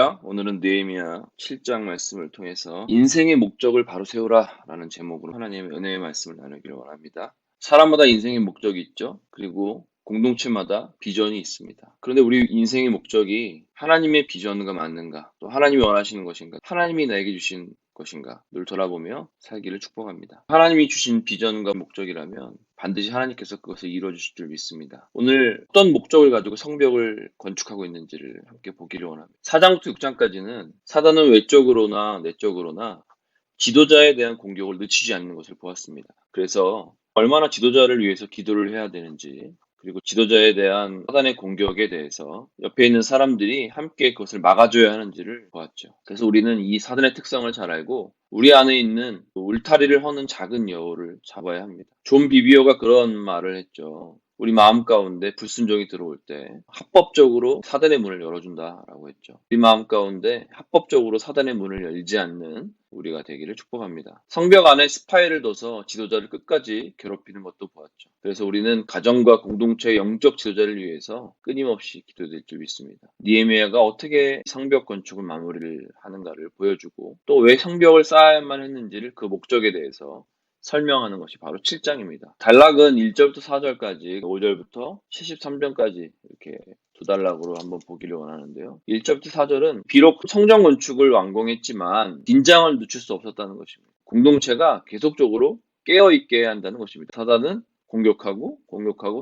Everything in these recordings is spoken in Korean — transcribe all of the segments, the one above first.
안녕하십니까? 오늘은 느헤미야 7장 말씀을 통해서 인생의 목적을 바로 세우라 라는 제목으로 하나님의 은혜의 말씀을 나누기를 원합니다. 사람마다 인생의 목적이 있죠. 그리고 공동체마다 비전이 있습니다. 그런데 우리 인생의 목적이 하나님의 비전과 맞는가, 또 하나님이 원하시는 것인가, 하나님이 나에게 주신 것인가 늘 돌아보며 살기를 축복합니다. 하나님이 주신 비전과 목적이라면 반드시 하나님께서 그것을 이루어 주실 줄 믿습니다. 오늘 어떤 목적을 가지고 성벽을 건축하고 있는지를 함께 보기를 원합니다. 4장부터 6장까지는 사단은 외적으로나 내적으로나 지도자에 대한 공격을 늦추지 않는 것을 보았습니다. 그래서 얼마나 지도자를 위해서 기도를 해야 되는지, 그리고 지도자에 대한 사단의 공격에 대해서 옆에 있는 사람들이 함께 그것을 막아줘야 하는지를 보았죠. 그래서 우리는 이 사단의 특성을 잘 알고 우리 안에 있는 울타리를 허는 작은 여우를 잡아야 합니다. 존 비비어가 그런 말을 했죠. 우리 마음 가운데 불순종이 들어올 때 합법적으로 사단의 문을 열어준다라고 했죠. 우리 마음 가운데 합법적으로 사단의 문을 열지 않는 우리가 되기를 축복합니다. 성벽 안에 스파이를 둬서 지도자를 끝까지 괴롭히는 것도 보았죠. 그래서 우리는 가정과 공동체의 영적 지도자를 위해서 끊임없이 기도될 줄 믿습니다. 느헤미야가 어떻게 성벽 건축을 마무리를 하는가를 보여주고 또 왜 성벽을 쌓아야만 했는지를 그 목적에 대해서 설명하는 것이 바로 7장입니다. 단락은 1절부터 4절까지, 5절부터 73절까지 이렇게 두 단락으로 한번 보기를 원하는데요. 1절부터 4절은 비록 성전 건축을 완공했지만 긴장을 늦출 수 없었다는 것입니다. 공동체가 계속적으로 깨어있게 해야 한다는 것입니다. 사단은 공격하고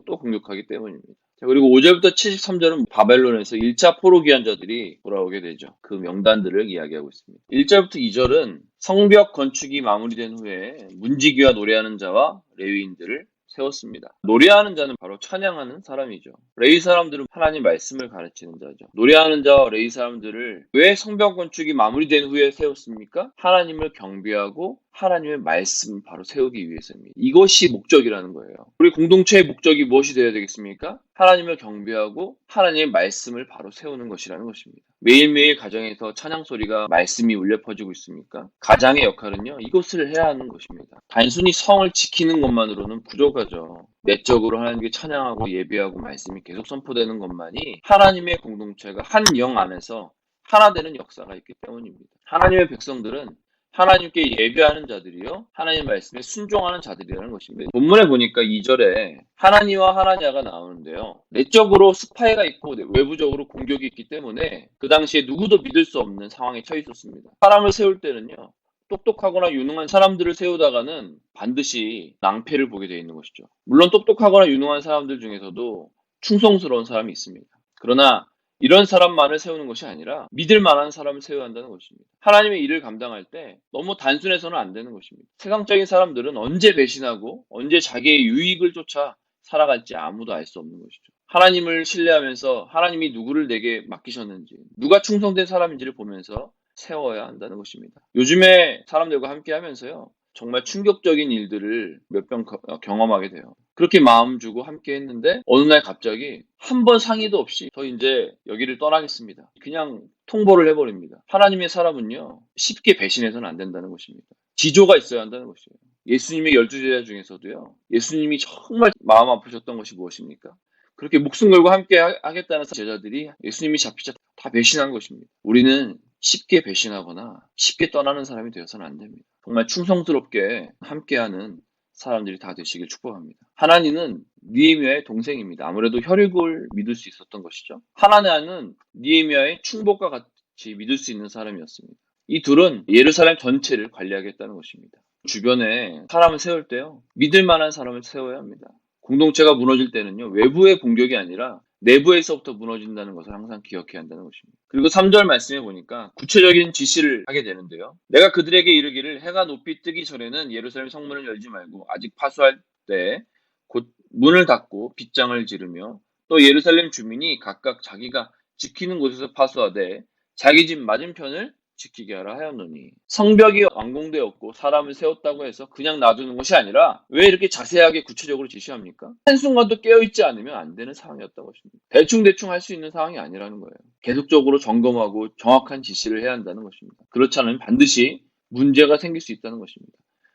또 공격하기 때문입니다. 그리고 5절부터 73절은 바벨론에서 1차 포로 귀환자들이 돌아오게 되죠. 그 명단들을 이야기하고 있습니다. 1절부터 2절은 성벽 건축이 마무리된 후에 문지기와 노래하는 자와 레위인들을 세웠습니다. 노래하는 자는 바로 찬양하는 사람이죠. 레위 사람들은 하나님 말씀을 가르치는 자죠. 노래하는 자와 레위 사람들을 왜 성벽 건축이 마무리된 후에 세웠습니까? 하나님을 경배하고 하나님의 말씀 바로 세우기 위해서입니다. 이것이 목적이라는 거예요. 우리 공동체의 목적이 무엇이 되어야 되겠습니까? 하나님을 경배하고 하나님의 말씀을 바로 세우는 것이라는 것입니다. 매일매일 가정에서 찬양 소리가 말씀이 울려 퍼지고 있습니까? 가장의 역할은요, 이것을 해야 하는 것입니다. 단순히 성을 지키는 것만으로는 부족하죠. 내적으로 하나님께 찬양하고 예배하고 말씀이 계속 선포되는 것만이 하나님의 공동체가 한 영 안에서 하나 되는 역사가 있기 때문입니다. 하나님의 백성들은 하나님께 예배하는 자들이요, 하나님 말씀에 순종하는 자들이라는 것입니다. 본문에 보니까 2절에 하나니와 하나냐가 나오는데요. 내적으로 스파이가 있고 외부적으로 공격이 있기 때문에 그 당시에 누구도 믿을 수 없는 상황에 처해 있었습니다. 사람을 세울 때는요, 똑똑하거나 유능한 사람들을 세우다가는 반드시 낭패를 보게 되어 있는 것이죠. 물론 똑똑하거나 유능한 사람들 중에서도 충성스러운 사람이 있습니다. 그러나 이런 사람만을 세우는 것이 아니라 믿을 만한 사람을 세워야 한다는 것입니다. 하나님의 일을 감당할 때 너무 단순해서는 안 되는 것입니다. 세상적인 사람들은 언제 배신하고 언제 자기의 유익을 쫓아 살아갈지 아무도 알 수 없는 것이죠. 하나님을 신뢰하면서 하나님이 누구를 내게 맡기셨는지, 누가 충성된 사람인지를 보면서 세워야 한다는 것입니다. 요즘에 사람들과 함께 하면서요, 정말 충격적인 일들을 몇 번 경험하게 돼요. 그렇게 마음 주고 함께 했는데 어느 날 갑자기 한 번 상의도 없이 저 이제 여기를 떠나겠습니다. 그냥 통보를 해버립니다. 하나님의 사람은요, 쉽게 배신해서는 안 된다는 것입니다. 지조가 있어야 한다는 것이에요. 예수님의 12제자 중에서도요, 예수님이 정말 마음 아프셨던 것이 무엇입니까? 그렇게 목숨 걸고 함께 하겠다는 제자들이 예수님이 잡히자 다 배신한 것입니다. 우리는 쉽게 배신하거나 쉽게 떠나는 사람이 되어서는 안 됩니다. 정말 충성스럽게 함께하는 사람들이 다 되시길 축복합니다. 하나님은 느헤미야의 동생입니다. 아무래도 혈육을 믿을 수 있었던 것이죠. 하나냐는 느헤미야의 충복과 같이 믿을 수 있는 사람이었습니다. 이 둘은 예루살렘 전체를 관리하겠다는 것입니다. 주변에 사람을 세울 때요, 믿을 만한 사람을 세워야 합니다. 공동체가 무너질 때는요, 외부의 공격이 아니라 내부에서부터 무너진다는 것을 항상 기억해야 한다는 것입니다. 그리고 3절 말씀에 보니까 구체적인 지시를 하게 되는데요. 내가 그들에게 이르기를 해가 높이 뜨기 전에는 예루살렘 성문을 열지 말고 아직 파수할 때 곧 문을 닫고 빗장을 지르며 또 예루살렘 주민이 각각 자기가 지키는 곳에서 파수하되 자기 집 맞은편을 지키게 하라 하였노니, 성벽이 완공되었고 사람을 세웠다고 해서 그냥 놔두는 것이 아니라 왜 이렇게 자세하게 구체적으로 지시합니까? 한순간도 깨어있지 않으면 안 되는 상황이었다고 하십니다. 대충 할 수 있는 상황이 아니라는 거예요. 계속적으로 점검하고 정확한 지시를 해야 한다는 것입니다. 그렇지 않으면 반드시 문제가 생길 수 있다는 것입니다.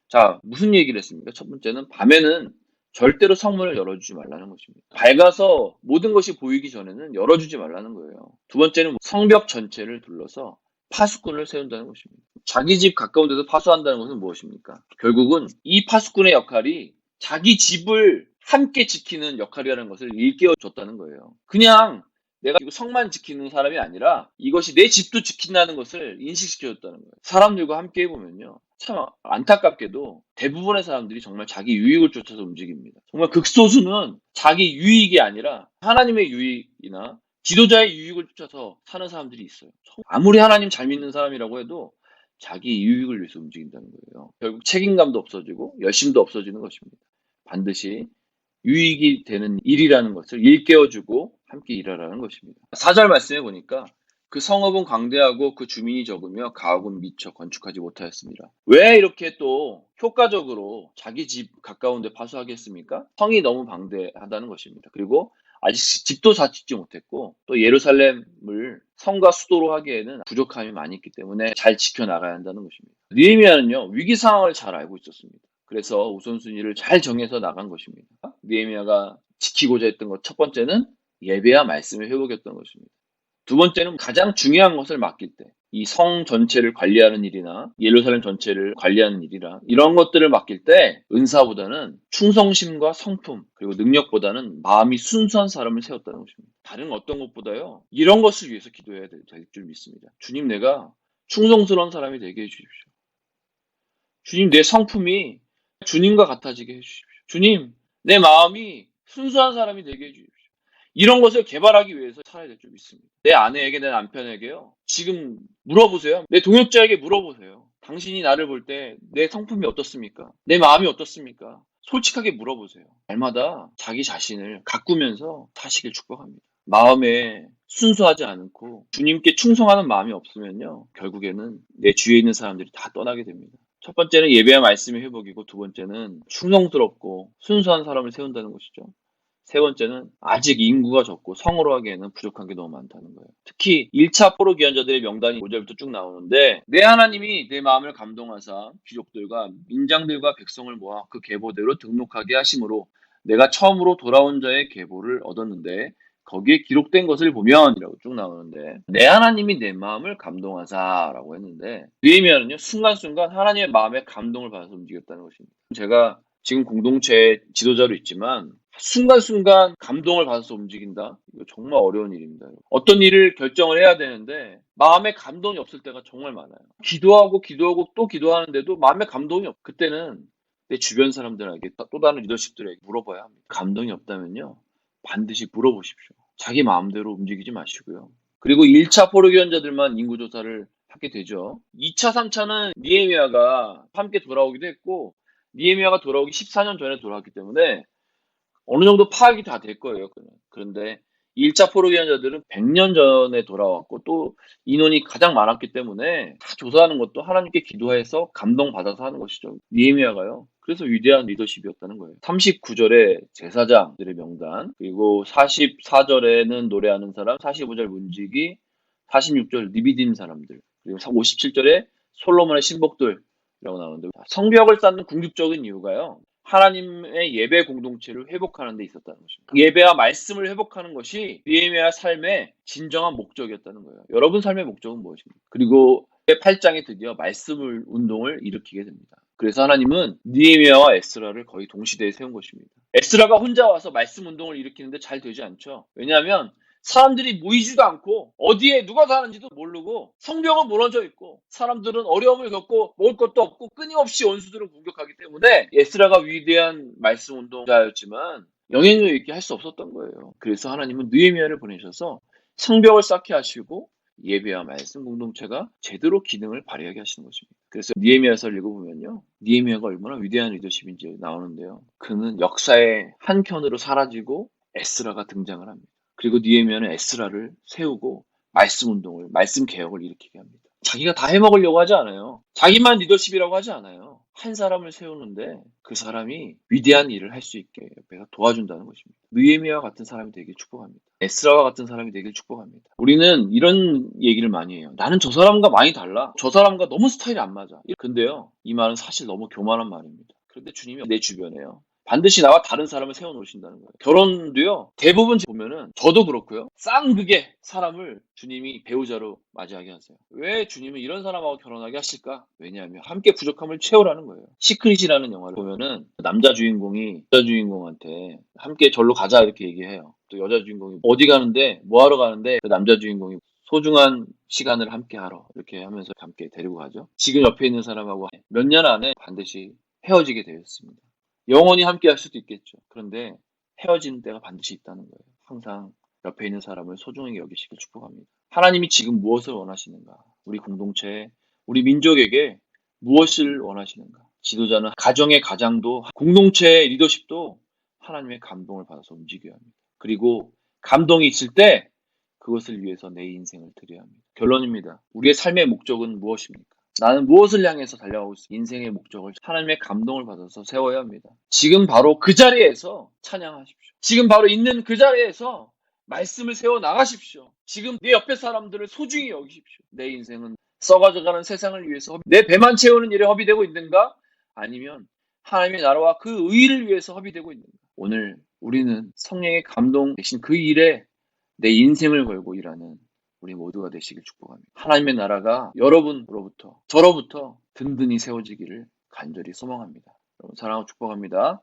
자, 무슨 얘기를 했습니까? 첫 번째는 밤에는 절대로 성문을 열어주지 말라는 것입니다. 밝아서 모든 것이 보이기 전에는 열어주지 말라는 거예요. 두 번째는 성벽 전체를 둘러서 파수꾼을 세운다는 것입니다. 자기 집 가까운 데서 파수한다는 것은 무엇입니까? 결국은 이 파수꾼의 역할이 자기 집을 함께 지키는 역할이라는 것을 일깨워 줬다는 거예요. 그냥 내가 성만 지키는 사람이 아니라 이것이 내 집도 지킨다는 것을 인식시켜 줬다는 거예요. 사람들과 함께 해보면요. 참 안타깝게도 대부분의 사람들이 정말 자기 유익을 쫓아서 움직입니다. 정말 극소수는 자기 유익이 아니라 하나님의 유익이나 지도자의 유익을 쫓아서 사는 사람들이 있어요. 아무리 하나님 잘 믿는 사람이라고 해도 자기 유익을 위해서 움직인다는 거예요. 결국 책임감도 없어지고 열심도 없어지는 것입니다. 반드시 유익이 되는 일이라는 것을 일깨워주고 함께 일하라는 것입니다. 4절 말씀해 보니까 그 성읍은 광대하고 그 주민이 적으며 가옥은 미처 건축하지 못하였습니다. 왜 이렇게 또 효과적으로 자기 집 가까운 데 파수하겠습니까? 성이 너무 방대하다는 것입니다. 그리고 아직 집도 다 짓지 못했고 또 예루살렘을 성과 수도로 하기에는 부족함이 많이 있기 때문에 잘 지켜나가야 한다는 것입니다. 느헤미야는요, 위기 상황을 잘 알고 있었습니다. 그래서 우선순위를 잘 정해서 나간 것입니다. 느헤미야가 지키고자 했던 것 첫 번째는 예배와 말씀의 회복이었던 것입니다. 두 번째는 가장 중요한 것을 맡길 때 이 성 전체를 관리하는 일이나 예루살렘 전체를 관리하는 일이나 이런 것들을 맡길 때 은사보다는 충성심과 성품 그리고 능력보다는 마음이 순수한 사람을 세웠다는 것입니다. 다른 어떤 것보다요. 이런 것을 위해서 기도해야 될 줄 믿습니다. 주님, 내가 충성스러운 사람이 되게 해주십시오. 주님, 내 성품이 주님과 같아지게 해주십시오. 주님, 내 마음이 순수한 사람이 되게 해주십시오. 이런 것을 개발하기 위해서 살아야 될 줄 믿습니다. 내 아내에게, 내 남편에게요. 지금 물어보세요. 내 동역자에게 물어보세요. 당신이 나를 볼 때 내 성품이 어떻습니까? 내 마음이 어떻습니까? 솔직하게 물어보세요. 날마다 자기 자신을 가꾸면서 사시길 축복합니다. 마음에 순수하지 않고 주님께 충성하는 마음이 없으면요. 결국에는 내 주위에 있는 사람들이 다 떠나게 됩니다. 첫 번째는 예배와 말씀의 회복이고 두 번째는 충성스럽고 순수한 사람을 세운다는 것이죠. 세 번째는 아직 인구가 적고 성으로 하기에는 부족한 게 너무 많다는 거예요. 특히 1차 포로 귀환자들의 명단이 5절부터 쭉 나오는데 내 하나님이 내 마음을 감동하사 귀족들과 민장들과 백성을 모아 그 계보대로 등록하게 하심으로 내가 처음으로 돌아온 자의 계보를 얻었는데 거기에 기록된 것을 보면 이라고 쭉 나오는데 내 하나님이 내 마음을 감동하사 라고 했는데 느헤미야는요 순간순간 하나님의 마음에 감동을 받아서 움직였다는 것입니다. 제가 지금 공동체 지도자로 있지만 순간순간 감동을 받아서 움직인다? 이거 정말 어려운 일입니다. 어떤 일을 결정을 해야 되는데 마음에 감동이 없을 때가 정말 많아요. 기도하고 또 기도하는데도 마음에 감동이 없. 그때는 내 주변 사람들에게 또 다른 리더십들에게 물어봐야 합니다. 감동이 없다면요. 반드시 물어보십시오. 자기 마음대로 움직이지 마시고요. 그리고 1차 포로 귀환자들만 인구조사를 하게 되죠. 2차, 3차는 느헤미야가 함께 돌아오기도 했고 느헤미야가 돌아오기 14년 전에 돌아왔기 때문에 어느 정도 파악이 다 될 거예요. 그런데 1차 포로 귀환자들은 100년 전에 돌아왔고 또 인원이 가장 많았기 때문에 다 조사하는 것도 하나님께 기도해서 감동받아서 하는 것이죠. 느헤미야가요. 그래서 위대한 리더십이었다는 거예요. 39절에 제사장들의 명단, 그리고 44절에는 노래하는 사람, 45절 문지기, 46절 느비딤 사람들, 그리고 57절에 솔로몬의 신복들이라고 나오는데 성벽을 쌓는 궁극적인 이유가요. 하나님의 예배 공동체를 회복하는 데 있었다는 것입니다. 예배와 말씀을 회복하는 것이 느헤미야 삶의 진정한 목적이었다는 거예요. 여러분 삶의 목적은 무엇입니까? 그리고 8장에 드디어 말씀을 운동을 일으키게 됩니다. 그래서 하나님은 느헤미야와 에스라를 거의 동시대에 세운 것입니다. 에스라가 혼자 와서 말씀 운동을 일으키는데 잘 되지 않죠. 왜냐하면 사람들이 모이지도 않고 어디에 누가 사는지도 모르고 성벽은 무너져 있고 사람들은 어려움을 겪고 먹을 것도 없고 끊임없이 원수들을 공격하기 때문에 에스라가 위대한 말씀 운동자였지만 영향력 있게 할 수 없었던 거예요. 그래서 하나님은 느헤미야를 보내셔서 성벽을 쌓게 하시고 예배와 말씀 공동체가 제대로 기능을 발휘하게 하시는 것입니다. 그래서 느헤미야서를 읽어보면요. 느헤미야가 얼마나 위대한 리더십인지 나오는데요. 그는 역사의 한켠으로 사라지고 에스라가 등장을 합니다. 그리고 느헤미야는 에스라를 세우고 말씀 운동을, 말씀 개혁을 일으키게 합니다. 자기가 다 해먹으려고 하지 않아요. 자기만 리더십이라고 하지 않아요. 한 사람을 세우는데 그 사람이 위대한 일을 할 수 있게 옆에서 도와준다는 것입니다. 느헤미야와 같은 사람이 되길 축복합니다. 에스라와 같은 사람이 되길 축복합니다. 우리는 이런 얘기를 많이 해요. 나는 저 사람과 많이 달라. 저 사람과 너무 스타일이 안 맞아. 근데요, 이 말은 사실 너무 교만한 말입니다. 그런데 주님이 내 주변에요. 반드시 나와 다른 사람을 세워놓으신다는 거예요. 결혼도요, 대부분 보면은, 저도 그렇고요, 쌍극의 사람을 주님이 배우자로 맞이하게 하세요. 왜 주님은 이런 사람하고 결혼하게 하실까? 왜냐하면 함께 부족함을 채우라는 거예요. 시크릿이라는 영화를 보면은 남자 주인공이 여자 주인공한테 함께 절로 가자 이렇게 얘기해요. 또 여자 주인공이 어디 가는데, 뭐 하러 가는데, 그 남자 주인공이 소중한 시간을 함께 하러 이렇게 하면서 함께 데리고 가죠. 지금 옆에 있는 사람하고 몇 년 안에 반드시 헤어지게 되었습니다. 영원히 함께 할 수도 있겠죠. 그런데 헤어지는 때가 반드시 있다는 거예요. 항상 옆에 있는 사람을 소중하게 여기시길 축복합니다. 하나님이 지금 무엇을 원하시는가? 우리 공동체에, 우리 민족에게 무엇을 원하시는가? 지도자는 가정의 가장도, 공동체의 리더십도 하나님의 감동을 받아서 움직여야 합니다. 그리고 감동이 있을 때 그것을 위해서 내 인생을 드려야 합니다. 결론입니다. 우리의 삶의 목적은 무엇입니까? 나는 무엇을 향해서 달려가고 있어? 인생의 목적을 하나님의 감동을 받아서 세워야 합니다. 지금 바로 그 자리에서 찬양하십시오. 지금 바로 있는 그 자리에서 말씀을 세워 나가십시오. 지금 내 옆에 사람들을 소중히 여기십시오. 내 인생은 썩어져가는 세상을 위해서 내 배만 채우는 일에 허비되고 있는가? 아니면 하나님의 나라와 그 의를 위해서 허비되고 있는가? 오늘 우리는 성령의 감동 대신 그 일에 내 인생을 걸고 일하는 우리 모두가 되시길 축복합니다. 하나님의 나라가 여러분으로부터, 저로부터 든든히 세워지기를 간절히 소망합니다. 여러분 사랑하고 축복합니다.